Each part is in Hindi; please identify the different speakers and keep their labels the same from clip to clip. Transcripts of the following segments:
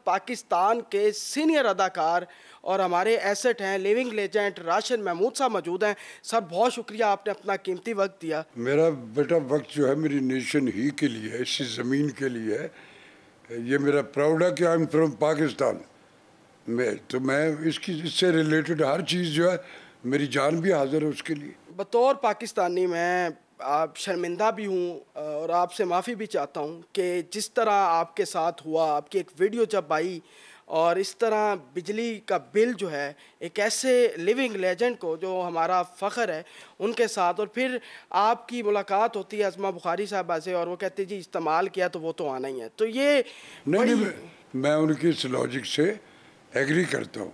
Speaker 1: पाकिस्तान के सीनियर अदाकार और हमारे एसेट हैं, लिविंग लेजेंड राशिद महमूद साहब मौजूद हैं। सर बहुत शुक्रिया, आपने अपना कीमती वक्त दिया।
Speaker 2: मेरा बेटा वक्त जो है मेरी नेशन ही के लिए है, इसी ज़मीन के लिए है। ये मेरा प्राउड है कि आई एम फ्रॉम पाकिस्तान। मैं इससे रिलेटेड हर चीज़ जो है मेरी जान भी हाजिर है उसके लिए।
Speaker 1: बतौर पाकिस्तानी मैं आप शर्मिंदा भी हूँ और आपसे माफ़ी भी चाहता हूँ कि जिस तरह आपके साथ हुआ, आपकी एक वीडियो जब आई और इस तरह बिजली का बिल जो है एक ऐसे लिविंग लेजेंड को जो हमारा फ़ख्र है उनके साथ, और फिर आपकी मुलाकात होती है अज़मा बुखारी साहबा से और वो कहते जी इस्तेमाल किया तो वो तो आना ही है। तो ये
Speaker 2: नहीं, मैं उनकी इस लॉजिक से एग्री करता हूँ।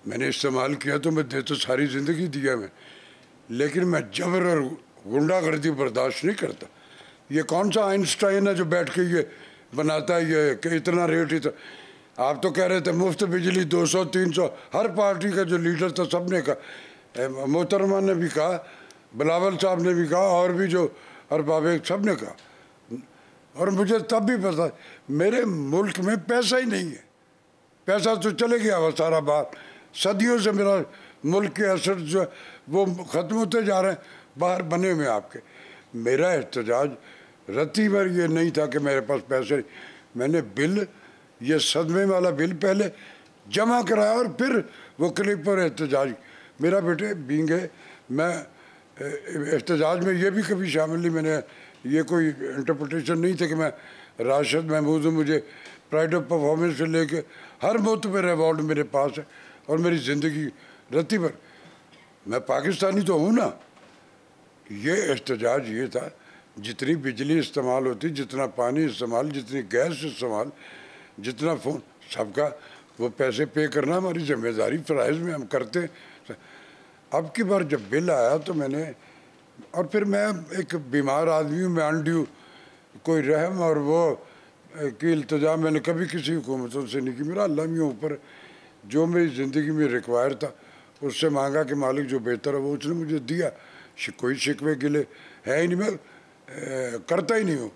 Speaker 2: मैंने इस्तेमाल किया तो मैं दे तो सारी ज़िंदगी दिया मैं, लेकिन मैं जबर और गुंडागर्दी बर्दाश्त नहीं करता। ये कौन सा आइंस्टाइन है जो बैठ के ये बनाता है ये कि इतना रेट इतना। आप तो कह रहे थे मुफ्त बिजली 200-300, हर पार्टी का जो लीडर था सब ने कहा, मोहतरमा ने भी कहा, बिलावल साहब ने भी कहा, और भी जो अरबाब सब ने कहा। और मुझे तब भी पता मेरे मुल्क में पैसा ही नहीं है। पैसा तो चले गया वो सारा बाहर। सदियों से मेरा मुल्क के असर जो वो ख़त्म होते जा रहे हैं, बाहर बने हुए आपके। मेरा एहतजाज रत्ती भर ये नहीं था कि मेरे पास पैसे नहीं। मैंने बिल, ये सदमे वाला बिल पहले जमा कराया और फिर वो क्लिप पर एहतजाज। मेरा बेटे बींगे, मैं एहतजाज में ये भी कभी शामिल नहीं। मैंने ये कोई इंटरप्रटेशन नहीं था कि मैं राशिद महमूद हूँ, मुझे प्राइड ऑफ परफॉर्मेंस से लेके हर मोतबर अवार्ड मेरे पास है और मेरी ज़िंदगी रत्ती भर। मैं पाकिस्तानी तो हूँ ना। ये एहतजाज ये था, जितनी बिजली इस्तेमाल होती, जितना पानी इस्तेमाल, जितनी गैस इस्तेमाल, जितना फ़ोन, सबका वो पैसे पे करना हमारी ज़िम्मेदारी, फ़राइज़ में हम करते हैं। अब की बार जब बिल आया तो मैंने, और फिर मैं एक बीमार आदमी हूँ, मैं अनड्यू कोई रहम और वो की इल्तिजा मैंने कभी किसी हुकूमतों से नहीं की। मेरा अल्लाह में ऊपर जो मेरी ज़िंदगी में रिक्वायर था उससे मांगा कि मालिक जो बेहतर है वो उसने मुझे दिया। कोई शिकवे गिले है ही नहीं, मैं करता ही नहीं हूँ।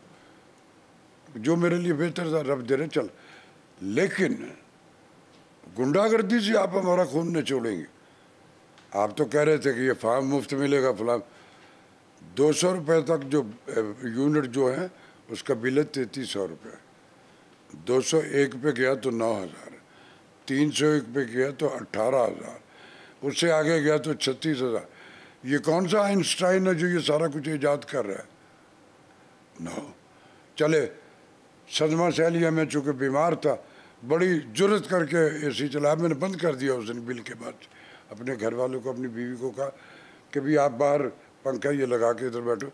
Speaker 2: जो मेरे लिए बेहतर था रब दे रहे चल। लेकिन गुंडागर्दी से आप हमारा खून निचोड़ेंगे। आप तो कह रहे थे कि ये फार्म मुफ्त मिलेगा फलाम। 200 रुपये तक जो यूनिट जो है उसका बिल है 3300 रुपये। 201 पे गया तो 9000, 301 पे गया तो 18000, उससे आगे गया तो 36000। ये कौन सा आइंस्टाइन है जो ये सारा कुछ ईजाद कर रहा है? नो। चले सदमा सह लिया। मैं चूँकि बीमार था, बड़ी जुर्रत करके एसी चलाया। मैंने बंद कर दिया उस दिन बिल के बाद। अपने घर वालों को, अपनी बीवी को कहा कि भी आप बाहर पंखा ये लगा के इधर बैठो,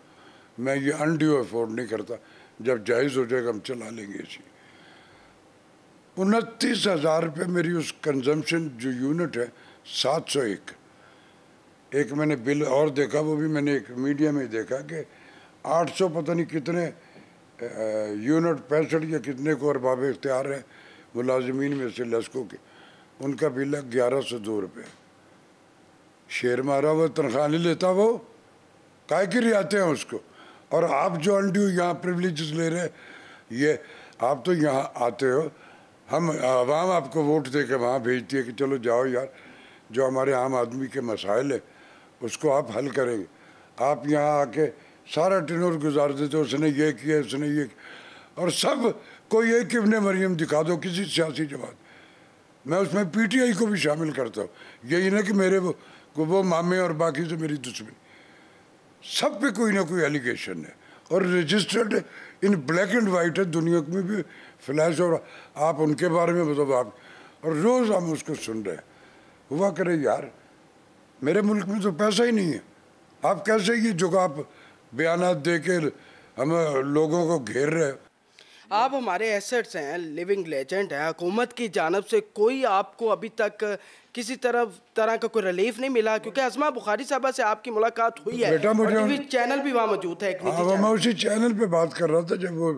Speaker 2: मैं ये अनड्यू अफोर्ड नहीं करता, जब जायज़ हो जाएगा हम चला लेंगे एसी। 29,000 रुपये मेरी उस कंजम्पशन जो यूनिट है 701। एक मैंने बिल और देखा, वो भी मैंने एक मीडिया में देखा कि 800 पता नहीं कितने यूनिट 65 या कितने को अरबाब इख्तियार है मुलाजमीन में से लस्कों के, उनका बिल है 1102 रुपये। शेर मारा हुआ तनख्वाह नहीं लेता वो, काय के लिए आते हैं उसको। और आप जो अनड्यू यहाँ प्रिविलेजेस ले रहे, ये आप तो यहाँ आते हो, हम आवाम आपको वोट दे के वहाँ भेजती है कि चलो जाओ यार, जो हमारे आम आदमी के मसाइल है उसको आप हल करेंगे। आप यहाँ आके सारा टिनोर गुजार देते हो, उसने ये किया, उसने ये, और सब कोई एक इब्ने मरियम दिखा दो किसी सियासी जमात। मैं उसमें पीटीआई को भी शामिल करता हूँ। यही ना कि मेरे वो मामे और बाकी से मेरी दुश्मनी, सब पे कोई ना कोई एलिगेशन है और registered in black and white है, दुनिया में भी फ्लैश। और आप उनके बारे में बताओ आप, और रोज़ हम उसको सुन रहे हैं। हुआ करे यार, मेरे मुल्क में तो पैसा ही नहीं है। आप कैसे ये जो आप बयानात दे के हम लोगों को घेर रहे हो।
Speaker 1: आप हमारे एसेट्स हैं, लिविंग लेजेंड है। हुकूमत की जानब से कोई आपको अभी तक किसी तरह का कोई रिलीफ नहीं मिला? क्योंकि अज़मा बुखारी साहबा से आपकी मुलाकात हुई है,
Speaker 2: बेटा मुझे
Speaker 1: टीवी चैनल भी वहाँ मौजूद है, एक निजी
Speaker 2: मैं उसी चैनल पे बात कर रहा था जब वो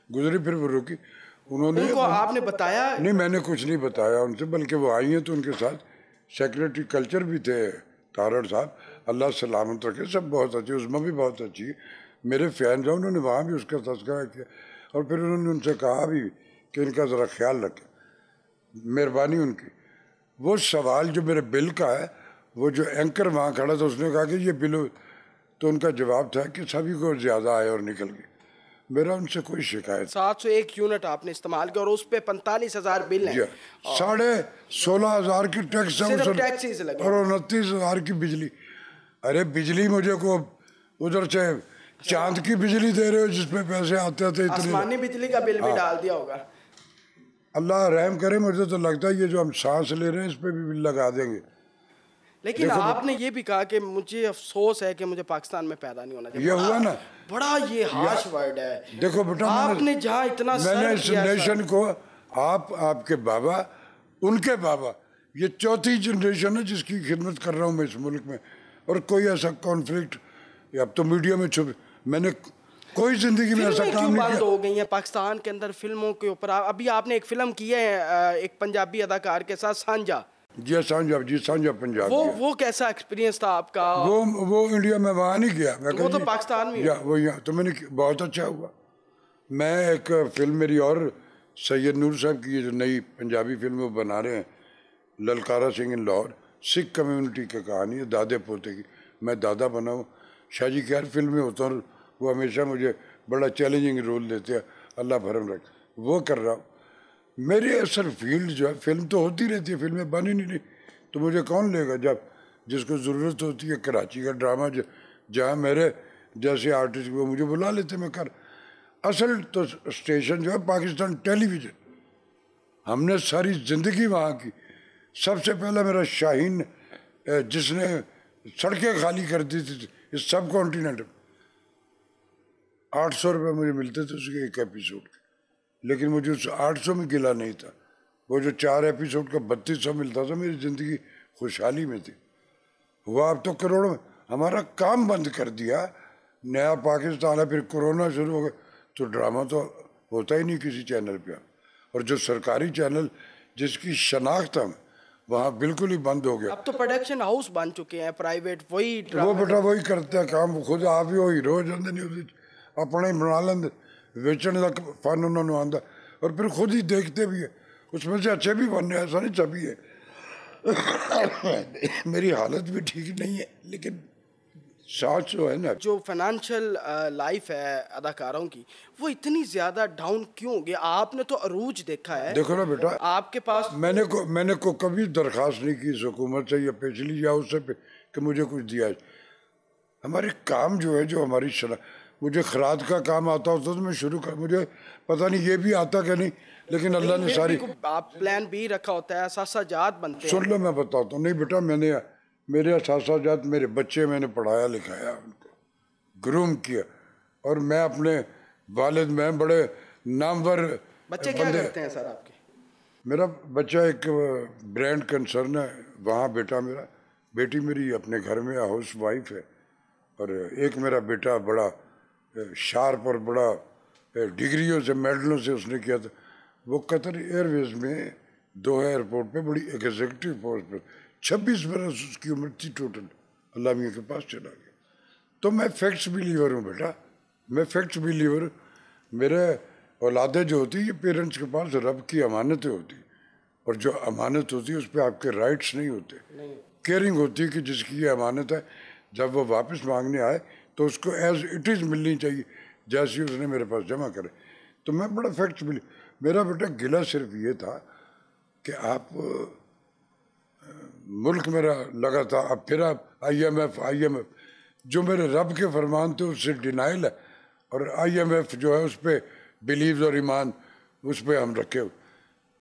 Speaker 2: गुजरी, फिर वो रुकी। उन्होंने
Speaker 1: उनको आपने बताया?
Speaker 2: नहीं, मैंने कुछ नहीं बताया उनसे, बल्कि वो आई हैं तो उनके साथ सेक्रेटरी कल्चर भी थे तारड़ साहब, अल्लाह सलामत रखे, सब बहुत अच्छे, उज़मा भी बहुत अच्छी है, मेरे फैन जो, उन्होंने वहाँ भी उसका तस्करा किया। और फिर उन्होंने उनसे कहा भी कि इनका ज़रा ख्याल रखें। मेहरबानी उनकी। वो सवाल जो मेरे बिल का है, वो जो एंकर वहाँ खड़ा था उसने कहा कि ये बिल, तो उनका जवाब था कि सभी को ज़्यादा आए और निकल गए। मेरा उनसे कोई शिकायत।
Speaker 1: 701 यूनिट आपने इस्तेमाल किया और उस पे 45,000 बिल है।
Speaker 2: 16,500 की टैक्स है
Speaker 1: सिर्फ टैक्सी से लगे
Speaker 2: और 29,000 की बिजली। अरे बिजली मुझे को उधर से चांद की बिजली दे रहे हो जिसपे पैसे आते थे इतने।
Speaker 1: आसमानी बिजली का बिल भी डाल दिया होगा।
Speaker 2: अल्लाह रहम करे, मुझे तो लगता है ये जो हम सांस ले रहे हैं इस पे भी बिल लगा देंगे।
Speaker 1: लेकिन आपने ये भी कहा कि मुझे अफसोस है कि मुझे पाकिस्तान में पैदा नहीं होना चाहिए।
Speaker 2: ये हुआ ना,
Speaker 1: बड़ा ये हार्श वर्ड है।
Speaker 2: देखो बेटा,
Speaker 1: आपने जहाँ इतना
Speaker 2: मैंने इस नेशन को, आपके बाबा, उनके बाबा, ये चौथी जनरेशन है जिसकी खिदमत कर रहा हूँ मैं इस मुल्क में। और कोई ऐसा कॉन्फ्लिक्ट, अब तो मीडिया में छुप, मैंने कोई जिंदगी में ऐसा काम नहीं
Speaker 1: बंद
Speaker 2: किया।
Speaker 1: हो गई है पाकिस्तान के अंदर फिल्मों के ऊपर। अभी आपने एक फिल्म की है एक पंजाबी अदाकार के साथ, सांझा।
Speaker 2: जी सांझा पंजाब।
Speaker 1: वो कैसा एक्सपीरियंस था आपका?
Speaker 2: वो इंडिया में वहाँ नहीं गया,
Speaker 1: वो तो पाकिस्तान में
Speaker 2: या वो यहाँ, तो मैंने बहुत अच्छा हुआ। मैं एक फिल्म मेरी और सैयद नूर साहब की जो नई पंजाबी फिल्म वो बना रहे हैं, ललकारा सिंह इन लाहौर, सिख कम्युनिटी की कहानी है, दादे पोते की। मैं दादा बना हूँ। शाहजी खैर फिल्म में होता हूँ, वो हमेशा मुझे बड़ा चैलेंजिंग रोल देते हैं, अल्लाह भरम रख। वो कर रहा हूँ। मेरी असल फील्ड जो है, फिल्म तो होती रहती है, फिल्में बन ही नहीं रही, तो मुझे कौन लेगा जब जिसको ज़रूरत होती है। कराची का ड्रामा जहाँ मेरे जैसे आर्टिस्ट वो मुझे बुला लेते, मैं कर। असल तो स्टेशन जो है पाकिस्तान टेलीविज़न, हमने सारी ज़िंदगी वहाँ की। सबसे पहला मेरा शाहीन जिसने सड़कें खाली कर दी थी इस सब कॉन्टिनेंट में, 800 रुपये मुझे मिलते थे उसके एक एपिसोड के। लेकिन मुझे उस 800 में गिला नहीं था। वो जो 4 एपिसोड का 3200 मिलता था, मेरी ज़िंदगी खुशहाली में थी। हुआ अब तो करोड़ों में। हमारा काम बंद कर दिया, नया पाकिस्तान है, फिर कोरोना शुरू हो गया, तो ड्रामा तो होता ही नहीं किसी चैनल पे। और जो सरकारी चैनल जिसकी शनाख्त हम, वहाँ बिल्कुल ही बंद हो गया।
Speaker 1: अब तो प्रोडक्शन हाउस बन चुके हैं प्राइवेट, वही
Speaker 2: वो बेटा वही करते हैं काम, खुद आप ही हो हीरो जाते नहीं, अपना ही बना लेंगे, बेचने का फन उन्होंने आंदा, और फिर खुद ही देखते भी है, उसमें से अच्छे भी बनने, ऐसा नहीं सभी है। मेरी हालत भी ठीक नहीं है, लेकिन साथ जो है ना, जो
Speaker 1: फाइनेंशियल लाइफ है अदाकारों की, वो इतनी ज़्यादा डाउन क्यों हो गई? आपने तो अरूज देखा है।
Speaker 2: देखो ना बेटा,
Speaker 1: आपके पास
Speaker 2: मैंने को कभी दरख्वास्त नहीं की इस हुकूमत से या पिछली या उससे कि मुझे कुछ दिया है। हमारे काम जो है, जो हमारी मुझे खराद का काम आता होता तो मैं शुरू कर, मुझे पता नहीं ये भी आता क्या नहीं, लेकिन अल्लाह ने सारी,
Speaker 1: आप प्लान भी रखा होता है, असासाजात बनते हैं।
Speaker 2: सुन लो मैं बताता हूँ। नहीं बेटा, मेरे असासाजात, मेरे बच्चे मैंने पढ़ाया लिखाया, उनको ग्रूम किया, और मैं अपने वालिद में बड़े नामवर।
Speaker 1: बच्चे क्या करते हैं सर आपके?
Speaker 2: मेरा बच्चा एक ब्रांड कंसर्न है वहाँ, बेटी मेरी अपने घर में हाउस वाइफ है, और एक मेरा बेटा बड़ा शार्प और बड़ा डिग्रियों से, मेडलों से उसने किया था। वो कतर एयरवेज में दोहा एयरपोर्ट पे बड़ी एग्जीक्यूटिव पोस्ट पर 26 बरस उसकी उम्र थी टोटल, अल्लाह मियाँ के पास चला गया। तो मैं फैक्ट्स बिलीवर हूँ बेटा, मैं फैक्ट्स बिलीवर। मेरे औलादे जो होती है, ये पेरेंट्स के पास रब की अमानतें होती, और जो अमानत होती है उस पर आपके राइट्स नहीं होते। केयरिंग होती है कि जिसकी ये अमानत है, जब वो वापस मांगने आए तो उसको एज इट इज़ मिलनी चाहिए, जैसे उसने मेरे पास जमा करे। तो मैं बड़ा फैक्ट्स बिलीव। मेरा बेटा गिला सिर्फ ये था कि आप मुल्क मेरा लगा था, अब फिर आप IMF जो मेरे रब के फरमान थे उससे डिनाइल है, और IMF जो है उस पर बिलीव और ईमान उस पर हम रखे हुए।